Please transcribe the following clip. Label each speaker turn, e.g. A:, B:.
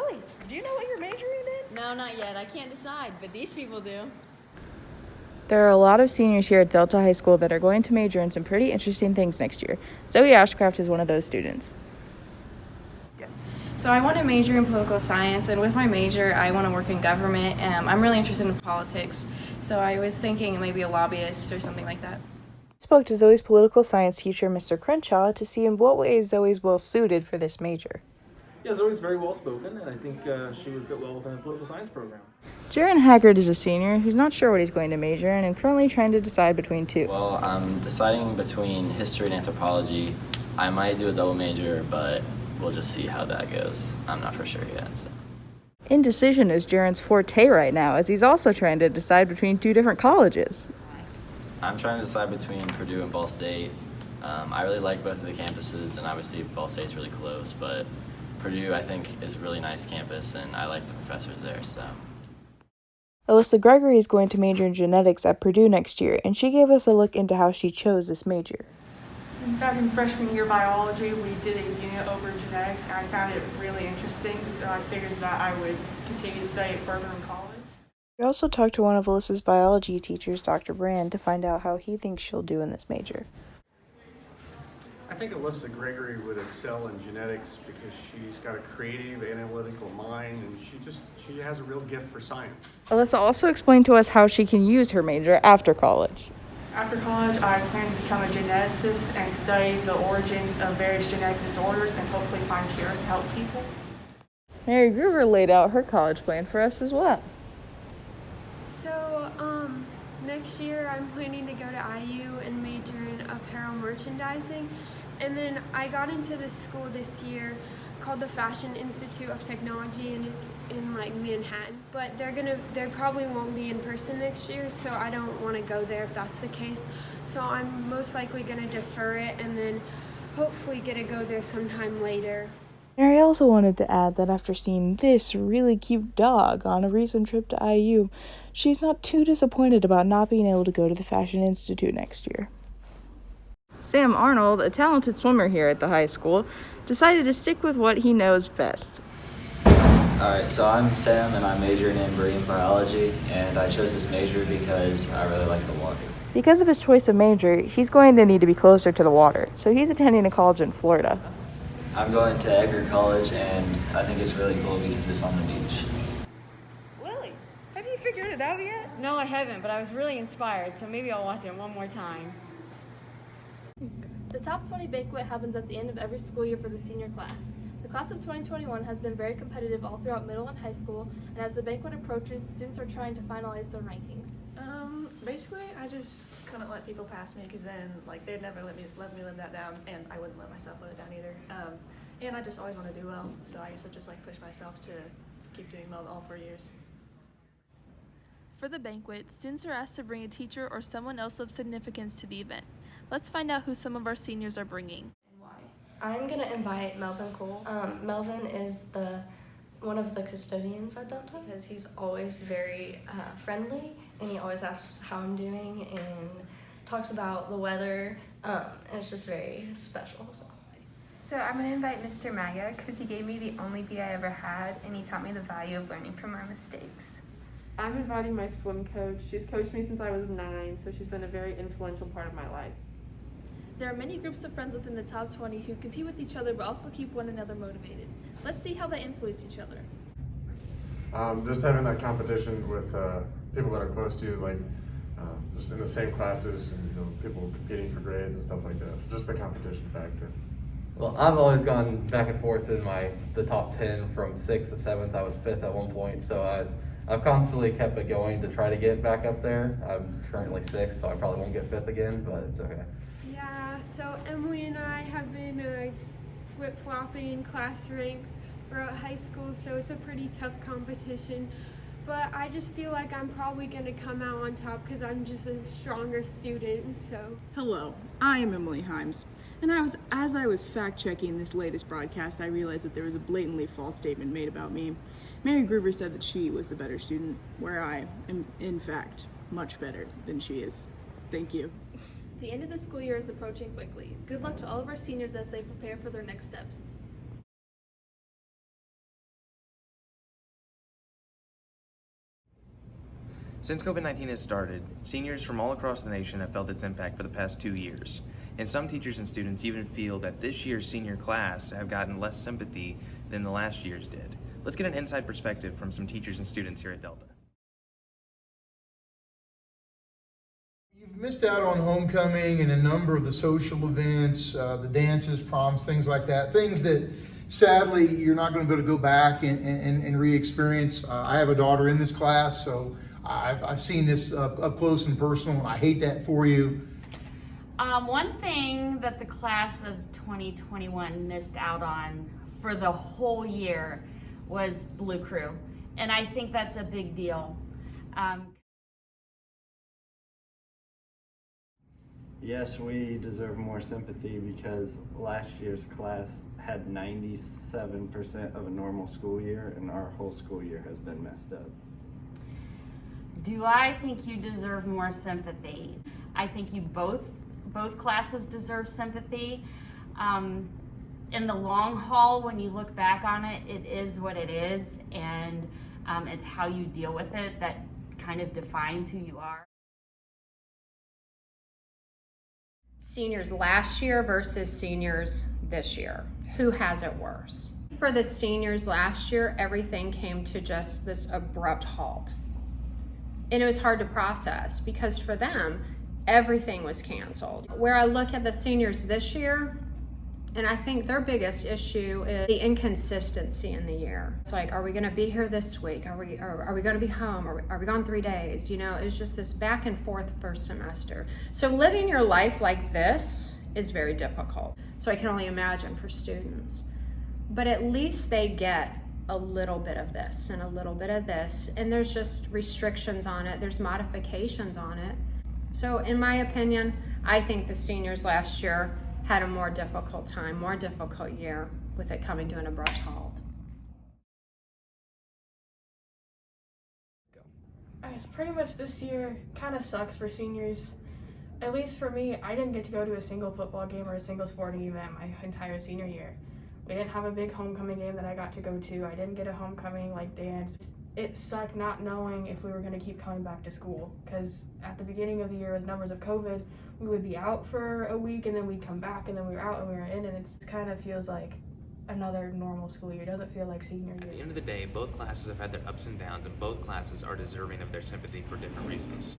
A: Lily, do you know what you're majoring in?
B: No, not yet. I can't decide, but these people do.
C: There are a lot of seniors here at Delta High School that are going to major in some pretty interesting things next year. Zoe Ashcraft is one of those students.
D: So I want to major in political science, and with my major, I want to work in government. I'm really interested in politics, so I was thinking maybe a lobbyist or something like that.
C: Spoke to Zoe's political science teacher, Mr. Crenshaw, to see in what ways Zoe's well suited for this major.
E: Yeah, Zoe's very well spoken, and I think she would fit well within the political science program.
C: Jaron Haggard is a senior who's not sure what he's going to major in and currently trying to decide between two.
F: Well, I'm deciding between history and anthropology. I might do a double major, but we'll just see how that goes. I'm not for sure yet. So.
C: Indecision is Jaron's forte right now, as he's also trying to decide between two different colleges.
F: I'm trying to decide between Purdue and Ball State. I really like both of the campuses, and obviously Ball State's really close, but Purdue, I think, is a really nice campus, and I like the professors there, so.
C: Alyssa Gregory is going to major in genetics at Purdue next year, and she gave us a look into how she chose this major.
G: Back in freshman year biology, we did a unit over genetics, and I found it really interesting, so I figured that I would continue to study it further in college.
C: We also talked to one of Alyssa's biology teachers, Dr. Brand, to find out how he thinks she'll do in this major.
H: I think Alyssa Gregory would excel in genetics because she's got a creative, analytical mind, and she has a real gift for science.
C: Alyssa also explained to us how she can use her major after college.
G: After college, I plan to become a geneticist and study the origins of various genetic disorders and hopefully find cures to help people.
C: Mary Groover laid out her college plan for us as well.
I: So, next year I'm planning to go to IU and major in apparel merchandising. And then I got into this school this year called the Fashion Institute of Technology, and it's in like Manhattan. But they probably won't be in person next year, so I don't want to go there if that's the case. So I'm most likely going to defer it and then hopefully get to go there sometime later.
C: Mary also wanted to add that after seeing this really cute dog on a recent trip to IU, she's not too disappointed about not being able to go to the Fashion Institute next year. Sam Arnold, a talented swimmer here at the high school, decided to stick with what he knows best.
J: Alright, so I'm Sam and I'm majoring in marine biology, and I chose this major because I really like the water.
C: Because of his choice of major, he's going to need to be closer to the water, so he's attending a college in Florida.
J: I'm going to Edgar College, and I think it's really cool because it's on the beach.
A: Lily, have you figured it out yet?
B: No, I haven't, but I was really inspired, so maybe I'll watch it one more time.
K: The Top 20 banquet happens at the end of every school year for the senior class. The class of 2021 has been very competitive all throughout middle and high school, and as the banquet approaches, students are trying to finalize their rankings.
L: Basically, I just couldn't let people pass me because then, they'd never let me live that down, and I wouldn't let myself live it down either. And I just always want to do well, so I guess I've just pushed myself to keep doing well all 4 years.
K: For the banquet, students are asked to bring a teacher or someone else of significance to the event. Let's find out who some of our seniors are bringing and why.
M: I'm going to invite Melvin Cole. Melvin is one of the custodians at Delta because he's always very friendly, and he always asks how I'm doing and talks about the weather, and it's just very special.
N: So I'm going to invite Mr. Maga because he gave me the only B I ever had, and he taught me the value of learning from our mistakes.
O: I'm inviting my swim coach. She's coached me since I was 9, so she's been a very influential part of my life.
K: There are many groups of friends within the top 20 who compete with each other but also keep one another motivated. Let's see how they influence each other.
P: Just having that competition with people that are close to you, just in the same classes, and people competing for grades and stuff like that. So just the competition factor.
Q: Well, I've always gone back and forth in the top 10 from 6th to 7th. I was 5th at one point, so I've constantly kept it going to try to get back up there. I'm currently 6th, so I probably won't get 5th again, but it's okay.
I: Yeah, so Emily and I have been flip-flopping class rank throughout high school, so it's a pretty tough competition. But I just feel like I'm probably going to come out on top because I'm just a stronger student, so.
R: Hello, I am Emily Himes, and as I was fact-checking this latest broadcast, I realized that there was a blatantly false statement made about me. Mary Gruber said that she was the better student, where I am, in fact, much better than she is. Thank you.
K: The end of the school year is approaching quickly. Good luck to all of our seniors as they prepare for their next steps.
S: Since COVID-19 has started, seniors from all across the nation have felt its impact for the past 2 years. And some teachers and students even feel that this year's senior class have gotten less sympathy than the last year's did. Let's get an inside perspective from some teachers and students here at Delta.
T: You've missed out on homecoming and a number of the social events, the dances, proms, things like that. Things that sadly you're not going to be able to go back and re-experience. I have a daughter in this class, so I've seen this up close and personal, and I hate that for you.
U: One thing that the class of 2021 missed out on for the whole year was Blue Crew, and I think that's a big deal.
V: Yes, we deserve more sympathy because last year's class had 97% of a normal school year, and our whole school year has been messed up.
U: Do I think you deserve more sympathy? I think you both classes deserve sympathy. In the long haul, when you look back on it, it is what it is, and it's how you deal with it that kind of defines who you are.
W: Seniors last year versus seniors this year. Who has it worse? For the seniors last year, everything came to just this abrupt halt. And it was hard to process because for them, everything was canceled. Where I look at the seniors this year, and I think their biggest issue is the inconsistency in the year. It's like, are we gonna be here this week? Are we gonna be home? Are we gone 3 days? You know, it's just this back and forth first semester. So living your life like this is very difficult. So I can only imagine for students. But at least they get a little bit of this and a little bit of this, and there's just restrictions on it, there's modifications on it. So in my opinion, I think the seniors last year had a more difficult time, more difficult year with it coming to an abrupt halt.
X: I guess pretty much this year kind of sucks for seniors. At least for me, I didn't get to go to a single football game or a single sporting event my entire senior year. We didn't have a big homecoming game that I got to go to. I didn't get a homecoming like dance. It sucked not knowing if we were going to keep coming back to school, because at the beginning of the year with numbers of COVID, we would be out for a week and then we'd come back and then we were out and we were in, and it kind of feels like another normal school year. It doesn't feel like senior year.
S: At the end of the day, both classes have had their ups and downs, and both classes are deserving of their sympathy for different reasons.